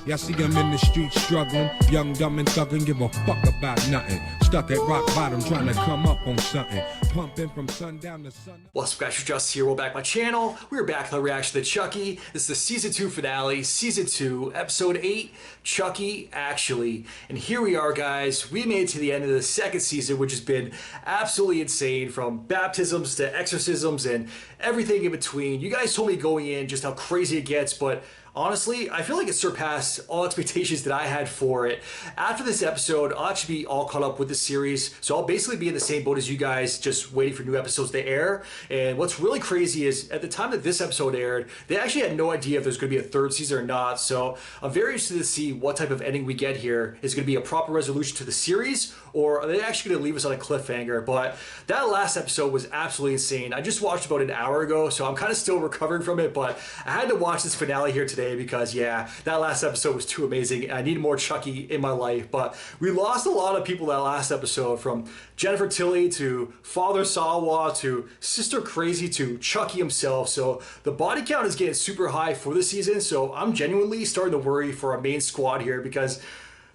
Y'all see them in the streets struggling, young, dumb, and thuggin', give a fuck about nothing. Stuck at rock bottom, trying to come up on something. Pumping from sundown to sun. What's up, guys? You're just here. Welcome back to my channel. We're back with the reaction to Chucky. This is the season 2 finale, season 2, episode 8, Chucky Actually. And here we are, guys. We made it to the end of the second season, which has been absolutely insane, from baptisms to exorcisms and everything in between. You guys told me going in just how crazy it gets, but honestly, I feel like it surpassed all expectations that I had for it. After this episode, I'll actually be all caught up with the series, so I'll basically be in the same boat as you guys, just waiting for new episodes to air. And what's really crazy is, at the time that this episode aired, they actually had no idea if there's going to be a third season or not, so I'm very interested to see what type of ending we get here. Is it going to be a proper resolution to the series, or are they actually going to leave us on a cliffhanger? But that last episode was absolutely insane. I just watched about an hour ago, so I'm kind of still recovering from it, but I had to watch this finale here today because, yeah, that last episode was too amazing. I needed more Chucky in my life. But we lost a lot of people that last episode, from Jennifer Tilly to Father Sawa to Sister Crazy to Chucky himself. So the body count is getting super high for the season, so I'm genuinely starting to worry for our main squad here, because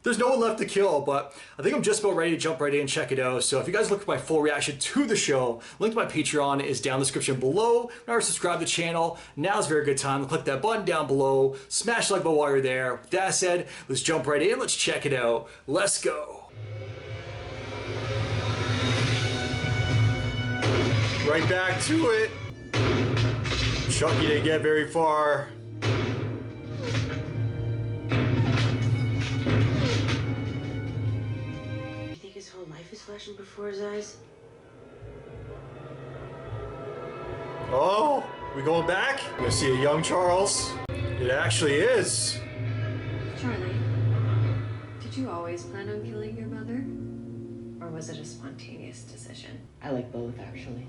there's no one left to kill. But I think I'm just about ready to jump right in and check it out. So if you guys look at my full reaction to the show, link to my Patreon is down in the description below. Remember to subscribe to the channel. Now's a very good time to click that button down below. Smash the like button while you're there. With that said, let's jump right in. Let's check it out. Let's go. Right back to it. Chucky didn't get very far. His whole life is flashing before his eyes. Oh, we going back? We're gonna see a young Charles. It actually is. Charlie, did you always plan on killing your mother? Or was it a spontaneous decision? I like both, actually.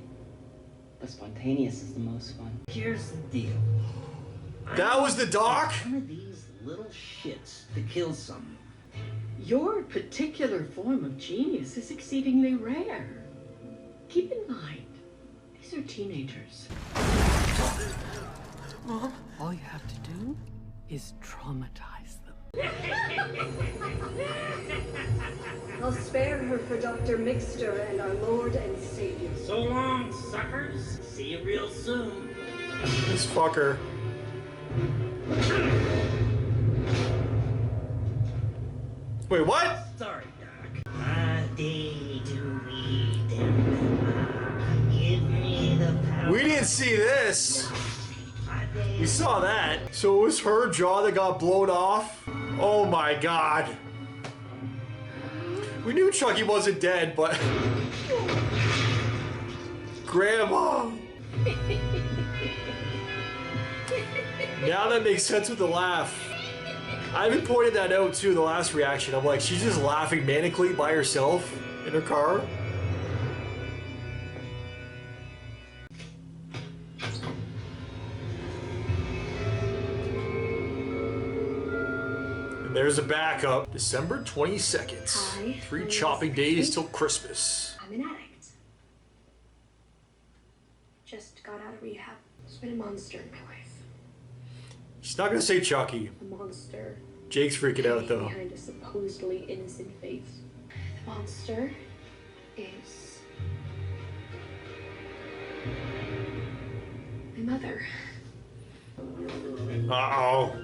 But spontaneous is the most fun. Here's the deal. That was the doc? One of these little shits to kill someone. Your particular form of genius is exceedingly rare. Keep in mind, these are teenagers. Mom? All you have to do is traumatize them. I'll spare her for Dr. Mixter and our Lord and Savior. So long, suckers. See you real soon. This fucker. Wait, what? Sorry, Doc. Give me the power. We didn't see this. We saw that. So it was her jaw that got blown off? Oh my god. We knew Chucky wasn't dead, but... Grandma! Now that makes sense with the laugh. I even pointed that out too, the last reaction. I'm like, she's just laughing manically by herself in her car. And there's a backup. December 22nd. Hi. 3 chopping days till Christmas. I'm an addict. Just got out of rehab. There's been a monster in my life. She's not gonna say Chucky. A monster. Jake's freaking out though. Behind a supposedly innocent face. The monster is my mother. Uh-oh.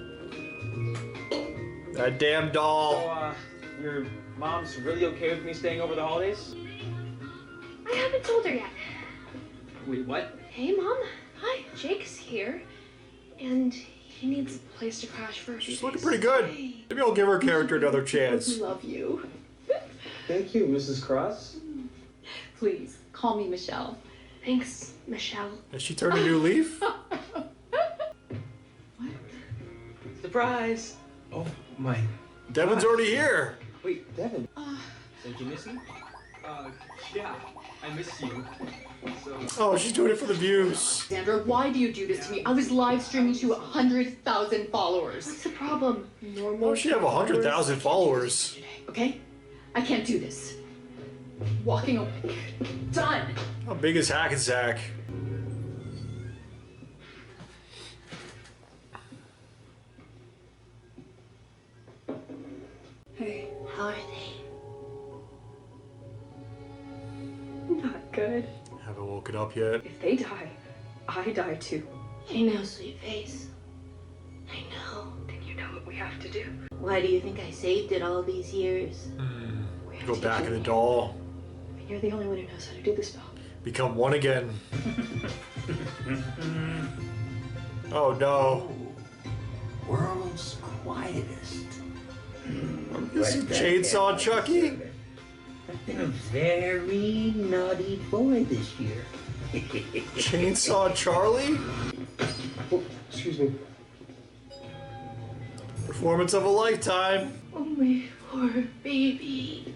That damn doll. So, your mom's really okay with me staying over the holidays? I haven't told her yet. Wait, what? Hey, Mom. Hi. Jake's here, and he needs a place to crash for a few She's looking days. pretty good. Hey. Maybe I'll give her character another chance. Love you. Thank you, Mrs. Cross. Please, call me Michelle. Thanks, Michelle. Has she turned a new leaf? Surprise! Oh, my. Devin's already here. Wait, Devin. Did you miss me? Yeah, I miss you. So... Oh, she's doing it for the views. Sandra, why do you do this to me? I was live streaming to 100,000 followers. What's the problem? Normal. Oh, she have 100,000 followers. Okay? I can't do this. Walking away. Done. How big is Hackensack? Hey. How are they? Not good. Haven't woken up yet. If they die, I die too. I know, sweet face. I know. Then you know what we have to do. Why do you think I saved it all these years? We have Go to back kill in the you. doll. And you're the only one who knows how to do the spell. Become one again. Oh no. World's quietest. This is Chainsaw Chucky? I've been a very naughty boy this year. Chainsaw Charlie? Oh, excuse me. Performance of a lifetime. Oh, my poor baby.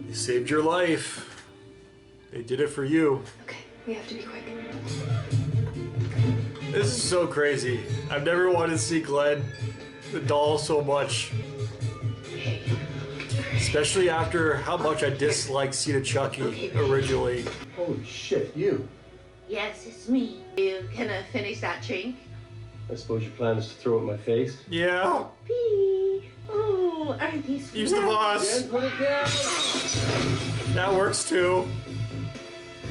They saved your life. They did it for you. Okay, we have to be quick. This is so crazy. I've never wanted to see Glenn, the doll, so much. Hey. Especially after how much I disliked Seed of Chucky originally. Holy shit, you. Yes, it's me. You gonna finish that drink? I suppose your plan is to throw it in my face? Yeah. Pee. Oh, aren't these Use the boss. Put it down! That works too.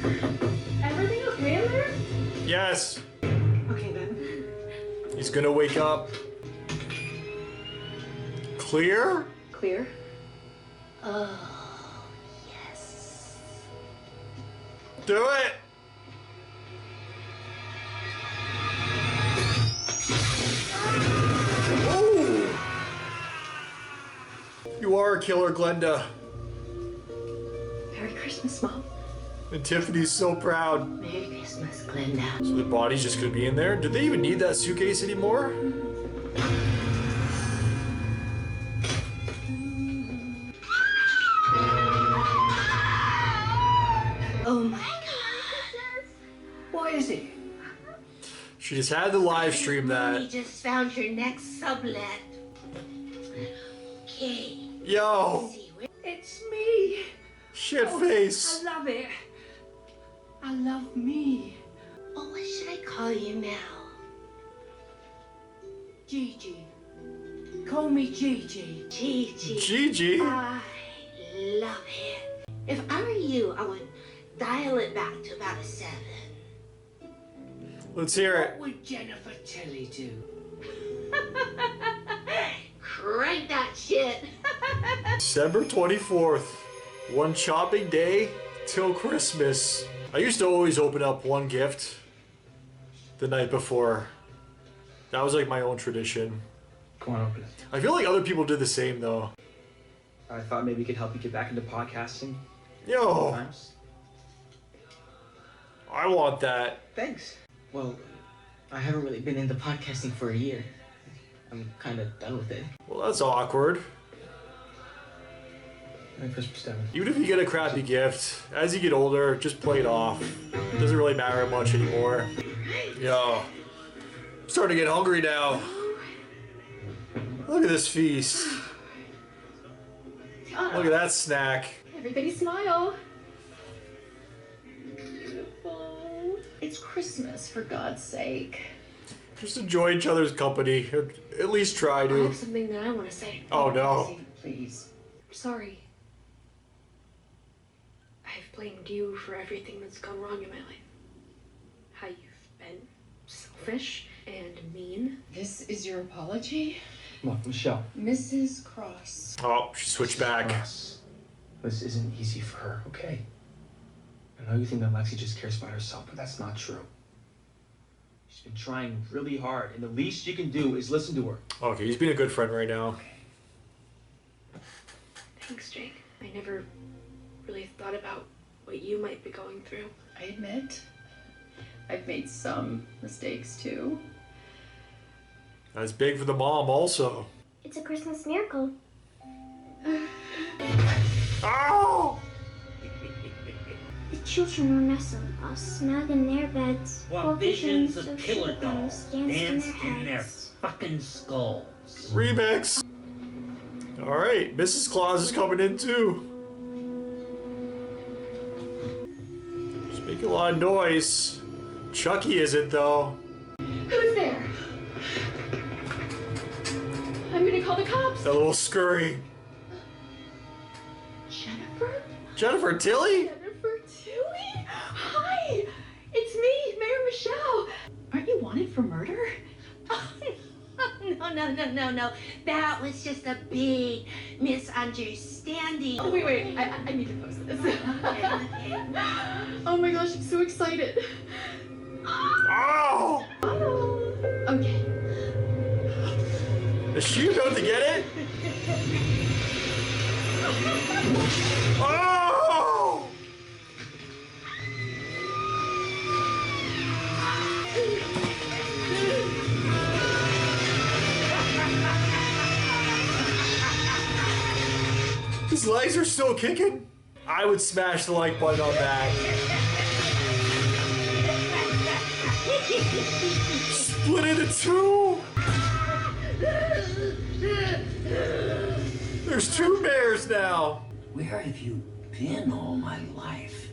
Everything okay in there? Yes. Okay then. He's gonna wake up. Clear? Clear? Oh, yes. Do it. Ooh. You are a killer, Glenda. Merry Christmas, Mom. And Tiffany's so proud. Merry Christmas, Glenda. So the body's just gonna be in there? Do they even need that suitcase anymore? Oh my god. What is it? She just had to live stream We that. just found your next sublet. Okay. Yo, See where It's me. shit face. I love it. I love me. Oh, what should I call you now? Gigi. Call me Gigi. Gigi. Gigi. I love it. If I were you, I would dial it back to about a 7. Let's hear it. What would Jennifer Tilly do? Crank that shit. December 24th. One shopping day till Christmas. I used to always open up one gift the night before. That was like my own tradition. Come on, open it. I feel like other people did the same though. I thought maybe we could help you get back into podcasting. Yo, Sometimes. I want that. Thanks. Well, I haven't really been into podcasting for a year. I'm kind of done with it. Well, that's awkward. Merry Christmas, Devin. Even if you get a crappy gift, as you get older, just play it off. It doesn't really matter much anymore. Yo, I'm starting to get hungry now. Look at this feast. Look at that snack. Everybody smile. Beautiful. It's Christmas, for God's sake. Just enjoy each other's company. Or at least try I to. have something that I want to say. Oh no. Please. Sorry. I've blamed you for everything that's gone wrong in my life. How you've been selfish and mean. This is your apology? Look, Michelle. Mrs. Cross. Oh, she switched back. Us. This isn't easy for her, okay? I know you think that Lexi just cares about herself, but that's not true. She's been trying really hard, and the least you can do is listen to her. Okay, he's being a good friend right now. Thanks, Jake. I never really thought about what you might be going through. I admit, I've made some mistakes too. That's big for the mom also. It's a Christmas miracle. Oh! The children were nestled, all snug in their beds, While visions of sugar killer bones dolls danced danced in in their their heads. fucking skulls. Remix. All right, Mrs. Claus is coming in too. She's making a lot of noise. Chucky isn't though. Who's there? me call the cops. That little scurry. Jennifer? Jennifer Tilly? Jennifer Tilly? Hi! It's me, Mayor Michelle. Aren't you wanted for murder? No. That was just a big misunderstanding. Oh, wait. I need to post this. Okay. Oh my gosh, I'm so excited. Oh! Okay. Is she about to get it? Oh! His legs are still kicking. I would smash the like button on that. Split into two. There's two bears now. Where have you been all my life?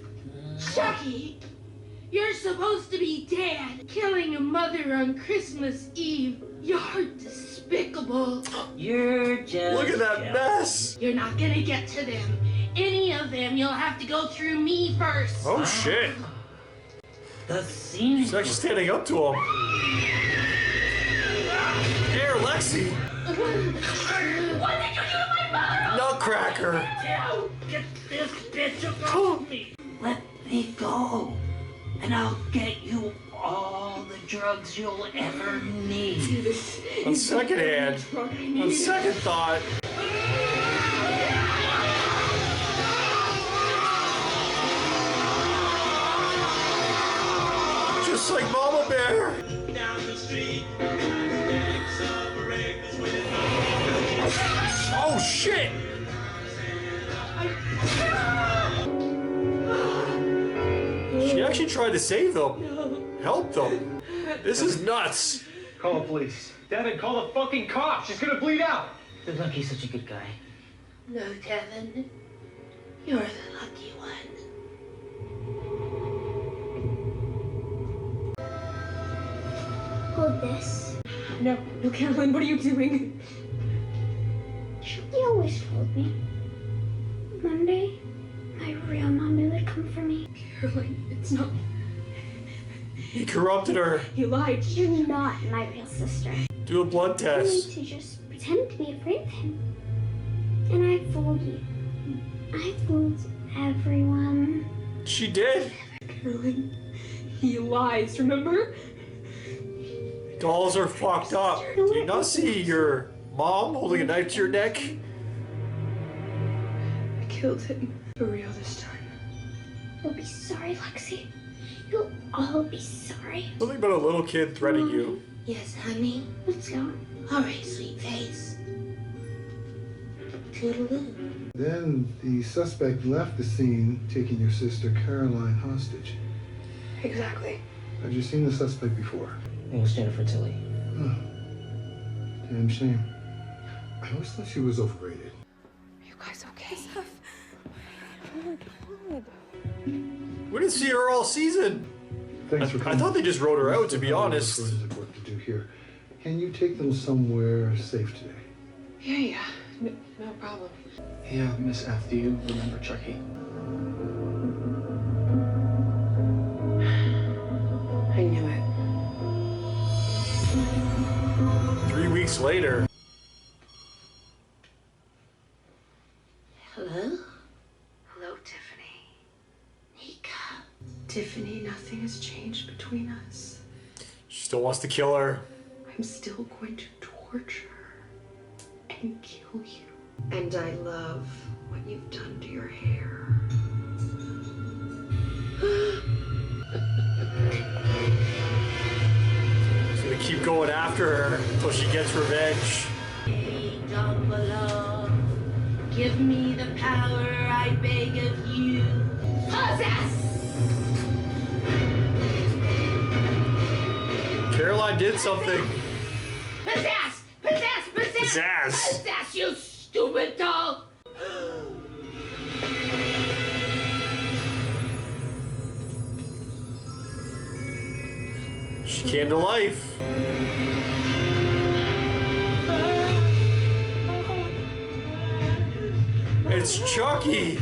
Chucky, you're supposed to be dead. Killing a mother on Christmas Eve. You're despicable. You're just Look at that mess. You're not gonna get to them. Any of them, you'll have to go through me first. Oh shit. The scene. She's actually standing up to him. Here, Lexi. What did you do to my mother? Nutcracker. Get this bitch off me. Let me go, and I'll get you all the drugs you'll ever need. On second hand, on second thought. Just like Mama Bear. Down the street, Oh shit! She actually tried to save them. Help them. This is nuts. Call the police. Devin, call the fucking cops. She's gonna bleed out. Good luck, he's such a good guy. No, Devin. You're the lucky one. Hold this. No, Caroline, what are you doing? Chucky always told me. One day, my real mommy would come for me. Caroline, it's not. He corrupted her. He lied. You're not my real sister. Do a blood You need test. to just pretend to be afraid of him. And I fooled you. I fooled everyone. She did. Caroline, he lies, remember? Dolls are fucked up. Do you not see your mom holding a knife to your neck? I killed him. For real this time. You'll be sorry, Lexi. You'll all be sorry. Something about a little kid threatening you. Yes, honey. Let's go. All right, sweet face. Toodaloo. Then the suspect left the scene, taking your sister Caroline hostage. Exactly. Had you seen the suspect before? It was Jennifer Tilly. Oh, damn shame. I always thought she was overrated. Are you guys okay? Oh my God. We didn't see her all season. Thanks for I coming. thought they just wrote her out, to be honest. Forensic work to do here. Can you take them somewhere safe today? Yeah. No problem. Hey, Miss F, do you remember Chucky? I knew it. 3 weeks later. Hello? Hello, Tiffany. Nika. Tiffany, nothing has changed between us. She still wants to kill her. I'm still going to torture and kill you. And I love what you've done to your hair. She's gonna keep going after her until she gets revenge. Hey, down below. Give me the power, I beg of you. Possess! Caroline did something. Possess! Possess, you stupid doll! She came to life. It's Chucky!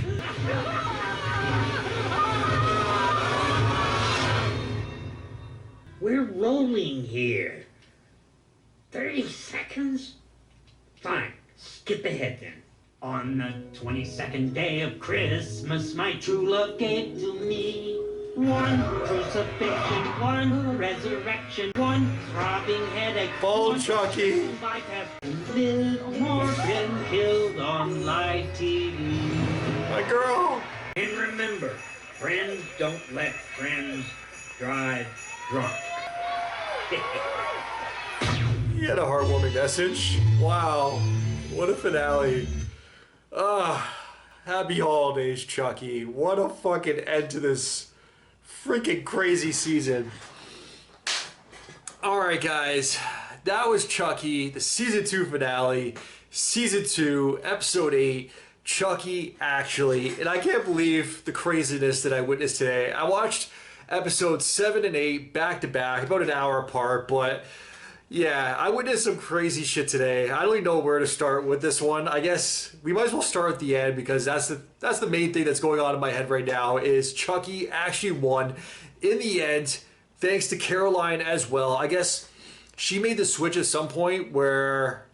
We're rolling here. 30 seconds? Fine, skip ahead then. On the 22nd day of Christmas, my true love gave to me one crucifixion, one resurrection, one throbbing headache. Oh, Chucky! Little more been killed on live TV. My girl! And remember, friends don't let friends drive drunk. He had a heartwarming message. Wow. What a finale. Happy holidays, Chucky. What a fucking end to this freaking crazy season. Alright, guys. That was Chucky, the season 2 finale. Season 2, episode 8. Chucky Actually. And I can't believe the craziness that I witnessed today. I watched episodes 7 and 8 back to back, about an hour apart, but yeah, I witnessed some crazy shit today. I don't even know where to start with this one. I guess we might as well start at the end because that's the main thing that's going on in my head right now is Chucky actually won in the end, thanks to Caroline as well. I guess she made the switch at some point where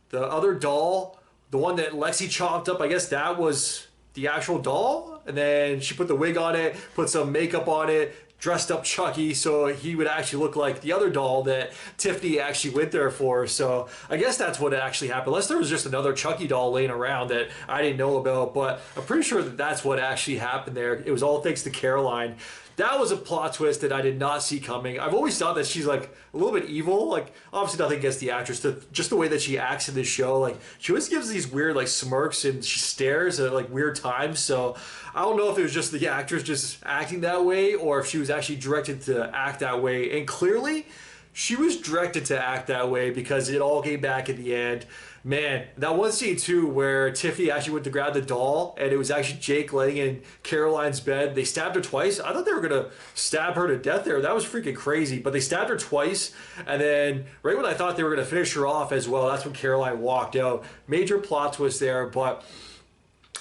the other doll, the one that Lexi chopped up, I guess that was the actual doll. And then she put the wig on it, put some makeup on it, dressed up Chucky so he would actually look like the other doll that Tiffany actually went there for. So I guess that's what actually happened. Unless there was just another Chucky doll laying around that I didn't know about. But I'm pretty sure that that's what actually happened there. It was all thanks to Caroline. That was a plot twist that I did not see coming. I've always thought that she's like a little bit evil. Like obviously nothing against the actress, just the way that she acts in this show. Like she always gives these weird like smirks and she stares at like weird times. So I don't know if it was just the actress just acting that way or if she was actually directed to act that way. And clearly she was directed to act that way because it all came back at the end. Man, that one scene too where Tiffany actually went to grab the doll and it was actually Jake laying in Caroline's bed. They stabbed her twice. I thought they were going to stab her to death there. That was freaking crazy. But they stabbed her twice and then right when I thought they were going to finish her off as well, that's when Caroline walked out. Major plot twist there. But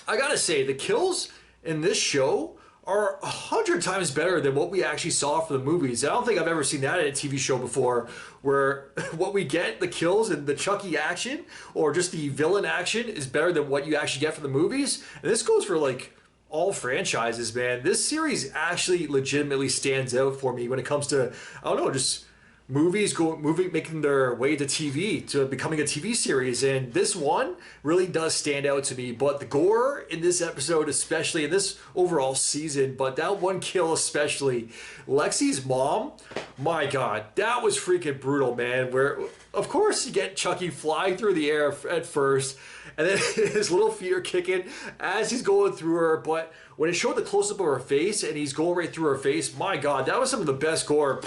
I got to say, the kills in this show are 100 times better than what we actually saw for the movies. I don't think I've ever seen that in a TV show before, where what we get, the kills and the Chucky action, or just the villain action, is better than what you actually get from the movies. And this goes for like all franchises, man. This series actually legitimately stands out for me when it comes to, I don't know, just movies making their way to TV, to becoming a TV series, and this one really does stand out to me. But the gore in this episode, especially in this overall season, but that one kill especially, Lexi's mom, my god, that was freaking brutal, man. Where of course you get Chucky flying through the air at first, and then his little feet are kicking as he's going through her, but when it showed the close-up of her face and he's going right through her face, my god, that was some of the best gore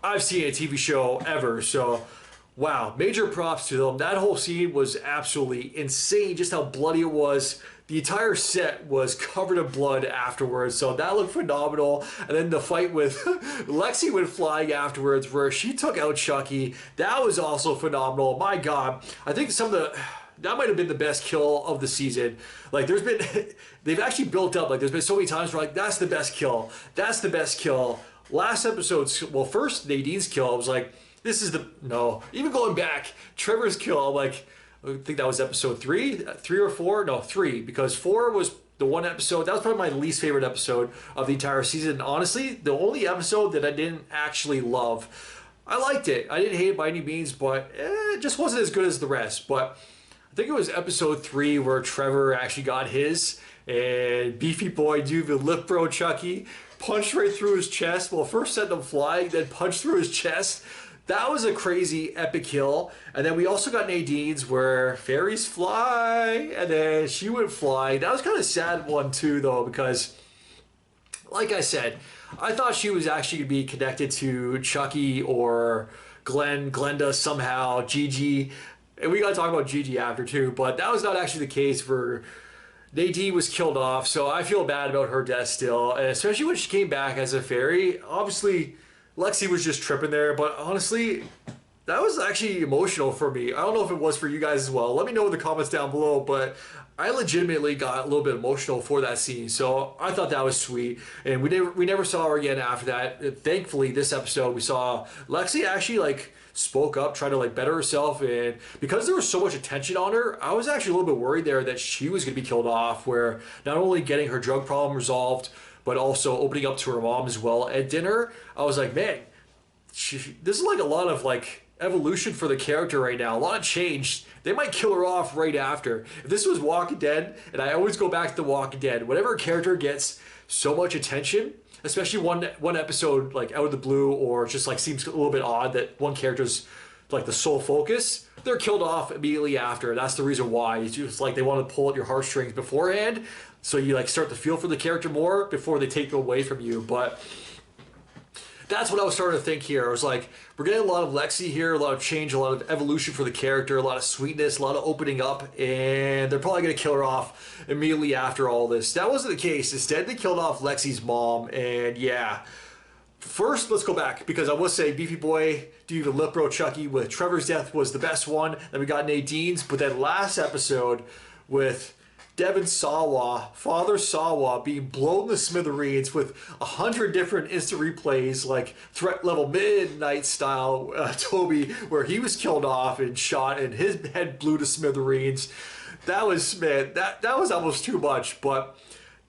I've seen a TV show ever. So wow, major props to them. That whole scene was absolutely insane, just how bloody it was. The entire set was covered in blood afterwards, so that looked phenomenal. And then the fight with Lexi went flying afterwards where she took out Chucky, that was also phenomenal. My god, I think that might have been the best kill of the season. Like they've actually built up, like there's been so many times where like, that's the best kill, that's the best kill. Last episode's, well, first Nadine's kill, I was like, this is no. Even going back, Trevor's kill, I'm like, I think that was episode 3 or 4? No, 3, because 4 was the one episode, that was probably my least favorite episode of the entire season. Honestly, the only episode that I didn't actually love. I liked it. I didn't hate it by any means, but it just wasn't as good as the rest. But I think it was episode 3 where Trevor actually got his, and Beefy Boy Dude, the lip bro Chucky, punched right through his chest. Well, first sent him flying, then punched through his chest. That was a crazy epic kill. And then we also got Nadine's where fairies fly, and then she went flying. That was kind of sad one too, though, because like I said, I thought she was actually going to be connected to Chucky or Glenda somehow, Gigi. And we got to talk about Gigi after too, but that was not actually the case. For Nadine was killed off, so I feel bad about her death still, and especially when she came back as a fairy. Obviously, Lexi was just tripping there, but honestly, that was actually emotional for me. I don't know if it was for you guys as well. Let me know in the comments down below, but I legitimately got a little bit emotional for that scene. So I thought that was sweet. And we never saw her again after that. Thankfully, this episode we saw Lexi actually like spoke up, tried to like better herself, and because there was so much attention on her, I was actually a little bit worried there that she was going to be killed off, where not only getting her drug problem resolved, but also opening up to her mom as well at dinner. I was like, man, this is like a lot of like evolution for the character right now, a lot of change. They might kill her off right after. If this was Walking Dead, and I always go back to The Walking Dead, whenever a character gets so much attention, especially one episode like out of the blue, or just like seems a little bit odd that one character's like the sole focus, they're killed off immediately after. That's the reason why. It's just like they want to pull at your heartstrings beforehand, so you like start to feel for the character more before they take it away from you. But that's what I was starting to think here. I was like, we're getting a lot of Lexi here, a lot of change, a lot of evolution for the character, a lot of sweetness, a lot of opening up, and they're probably going to kill her off immediately after all this. That wasn't the case. Instead, they killed off Lexi's mom, and yeah. First, let's go back, because I will say Beefy Boy, Do You Even Lip Bro Chucky with Trevor's death was the best one. Then we got Nadine's, but then last episode with Devin Sawa, Father Sawa, being blown to smithereens with 100 different instant replays, like Threat Level Midnight style, Toby, where he was killed off and shot and his head blew to smithereens. That was, man, that was almost too much, but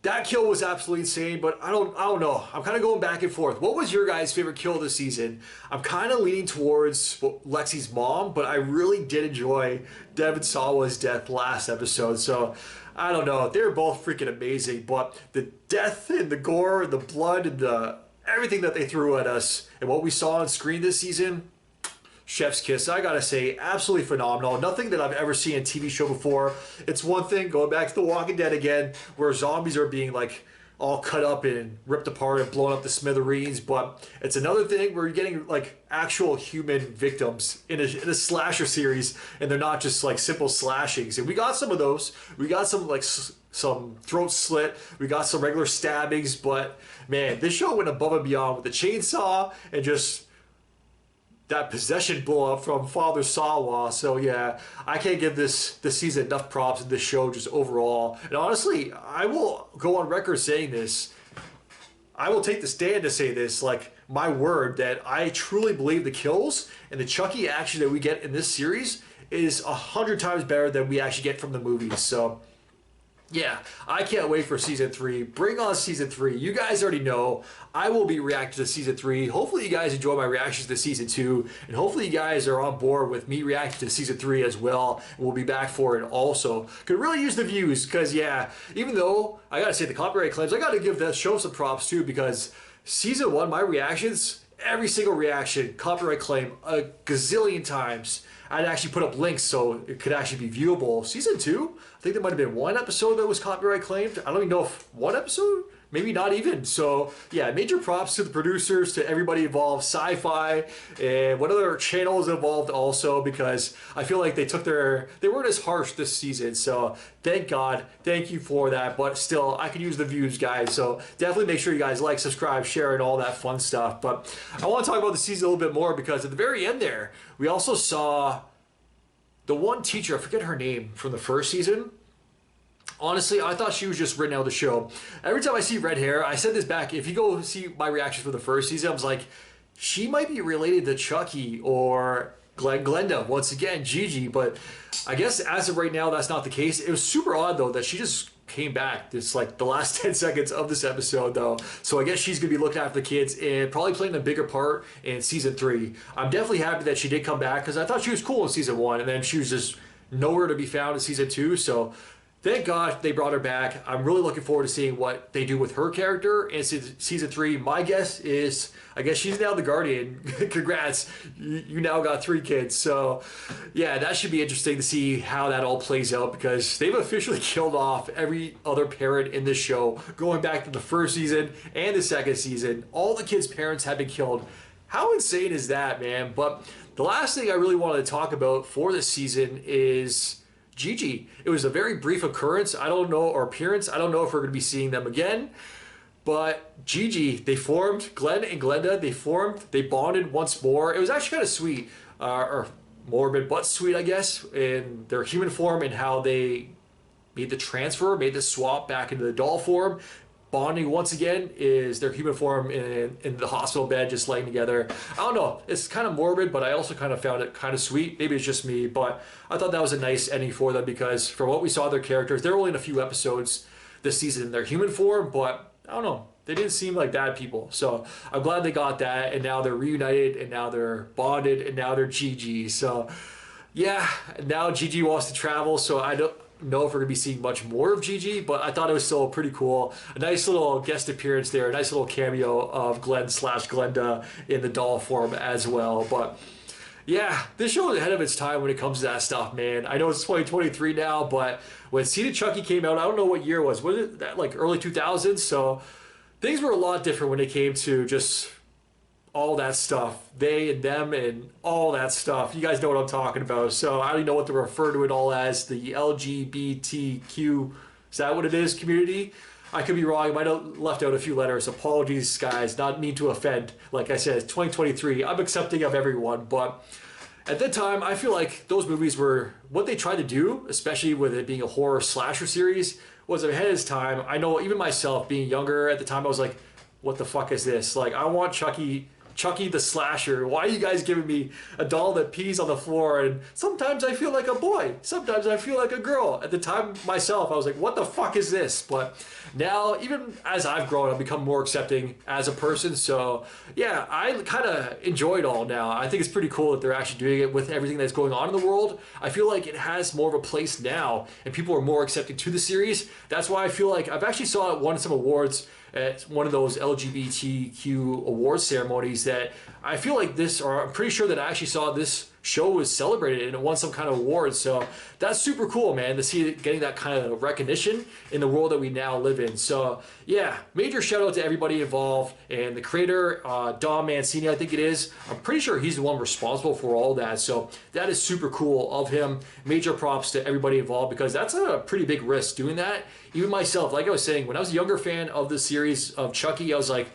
that kill was absolutely insane. But I don't know. I'm kind of going back and forth. What was your guys' favorite kill this season? I'm kind of leaning towards Lexi's mom, but I really did enjoy Devin Sawa's death last episode. So I don't know. They're both freaking amazing, but the death and the gore and the blood and the everything that they threw at us and what we saw on screen this season, chef's kiss. I gotta say, absolutely phenomenal. Nothing that I've ever seen in a TV show before. It's one thing, going back to The Walking Dead again, where zombies are being like all cut up and ripped apart and blown up to smithereens, but it's another thing where you're getting like actual human victims in a slasher series, and they're not just like simple slashings. And we got some of those. We got some like some throat slit. We got some regular stabbings, but man, this show went above and beyond with the chainsaw and just that possession blow up from Father Sawa. So yeah, I can't give this season enough props in this show just overall. And honestly, I will go on record saying this. I will take the stand to say this, like my word, that I truly believe the kills and the Chucky action that we get in this series is 100 times better than we actually get from the movies. So yeah, I can't wait for season 3. Bring on season 3. You guys already know I will be reacting to season 3. Hopefully you guys enjoy my reactions to season 2, and hopefully you guys are on board with me reacting to season 3 as well, and we'll be back for it also. Could really use the views, because yeah, even though I gotta say the copyright claims, I gotta give that show some props too, because season 1, my reactions, every single reaction, copyright claim a gazillion times. I'd actually put up links so it could actually be viewable. Season 2, I think there might have been one episode that was copyright claimed. I don't even know if one episode, maybe not even. So yeah, major props to the producers, to everybody involved, Sci-Fi, and what other channels involved also, because I feel like they weren't as harsh this season. So thank God, thank you for that. But still, I could use the views, guys. So definitely make sure you guys like, subscribe, share, and all that fun stuff. But I want to talk about the season a little bit more, because at the very end there, we also saw the one teacher, I forget her name, from the first season. Honestly, I thought she was just written out of the show. Every time I see red hair, I said this back, if you go see my reactions for the first season, I was like, she might be related to Chucky or Glenda, once again, Gigi, but I guess as of right now, that's not the case. It was super odd, though, that she just came back. It's like the last 10 seconds of this episode, though. So I guess she's going to be looking after the kids and probably playing a bigger part in season 3. I'm definitely happy that she did come back, because I thought she was cool in season 1, and then she was just nowhere to be found in season 2. So thank God they brought her back. I'm really looking forward to seeing what they do with her character in season 3. My guess is, I guess she's now the Guardian. Congrats, you now got 3 kids. So yeah, that should be interesting to see how that all plays out, because they've officially killed off every other parent in this show, going back to the first season and the second season. All the kids' parents have been killed. How insane is that, man? But the last thing I really wanted to talk about for this season is Gigi. It was a very brief occurrence, I don't know, or appearance. I don't know if we're going to be seeing them again. But Gigi, they formed, Glenn and Glenda, they bonded once more. It was actually kind of sweet. or morbid but sweet, I guess, in their human form and how they made the transfer, made the swap back into the doll form. Bonding once again is their human form in the hospital bed, just laying together. I don't know, it's kind of morbid, but I also kind of found it kind of sweet. Maybe it's just me, but I thought that was a nice ending for them because from what we saw their characters, they're only in a few episodes this season in their human form, but I don't know, they didn't seem like bad people. So I'm glad they got that, and now they're reunited, and now they're bonded, and now they're GG. So yeah, now GG wants to travel, so I don't know if we're gonna be seeing much more of Gigi, but I thought it was still pretty cool. A nice little guest appearance there, a nice little cameo of Glenn/Glenda in the doll form as well. But yeah, this show is ahead of its time when it comes to that stuff, man. I know it's 2023 now, but when Seed of Chucky came out, I don't know what year it was it that like early 2000s? So things were a lot different when it came to just all that stuff, they and them and all that stuff. You guys know what I'm talking about. So I don't even know what to refer to it all as, the LGBTQ, is that what it is, community? I could be wrong, I might have left out a few letters. Apologies, guys, not mean to offend. Like I said, it's 2023, I'm accepting of everyone, but at that time, I feel like those movies were, what they tried to do, especially with it being a horror slasher series, was ahead of its time. I know even myself, being younger at the time, I was like, what the fuck is this? Like, I want Chucky the Slasher. Why are you guys giving me a doll that pees on the floor? And sometimes I feel like a boy. Sometimes I feel like a girl. At the time myself, I was like, what the fuck is this? But now, even as I've grown, I've become more accepting as a person. So yeah, I kind of enjoy it all now. I think it's pretty cool that they're actually doing it with everything that's going on in the world. I feel like it has more of a place now and people are more accepting to the series. That's why I feel like I've actually saw it won some awards at one of those LGBTQ awards ceremonies that I feel like this, or I'm pretty sure that I actually saw this show was celebrated and it won some kind of award. So that's super cool, man, to see it getting that kind of recognition in the world that we now live in. So yeah, major shout out to everybody involved and the creator, Don Mancini, I think it is. I'm pretty sure he's the one responsible for all that. So that is super cool of him. Major props to everybody involved because that's a pretty big risk doing that. Even myself, like I was saying, when I was a younger fan of the series of Chucky, I was like,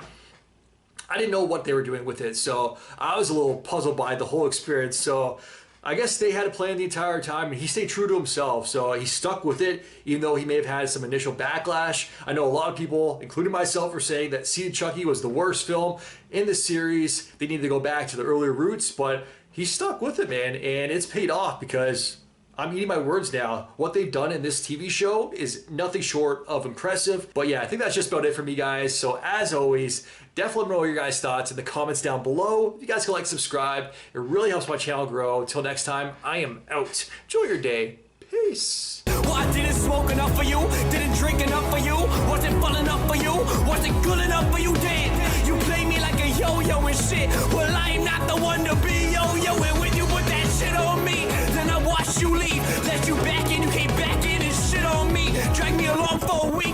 I didn't know what they were doing with it. So I was a little puzzled by the whole experience. So I guess they had a plan the entire time and he stayed true to himself. So he stuck with it, even though he may have had some initial backlash. I know a lot of people, including myself, were saying that Seed of Chucky was the worst film in the series. They needed to go back to the earlier roots, but he stuck with it, man. And it's paid off because I'm eating my words now. What they've done in this TV show is nothing short of impressive. But yeah, I think that's just about it for me, guys. So as always, definitely let me know your guys' thoughts in the comments down below. If you guys can like, subscribe, it really helps my channel grow. Until next time, I am out. Enjoy your day. Peace. Well, I didn't smoke enough for you, didn't drink enough for you, wasn't fun enough for you, wasn't good enough for you, damn. You play me like a yo-yo and shit. Well, I'm not the one to be yo-yo, and when you put that shit on me, then I watch you leave, let you back in, you came back in and shit on me, drag me along for a week.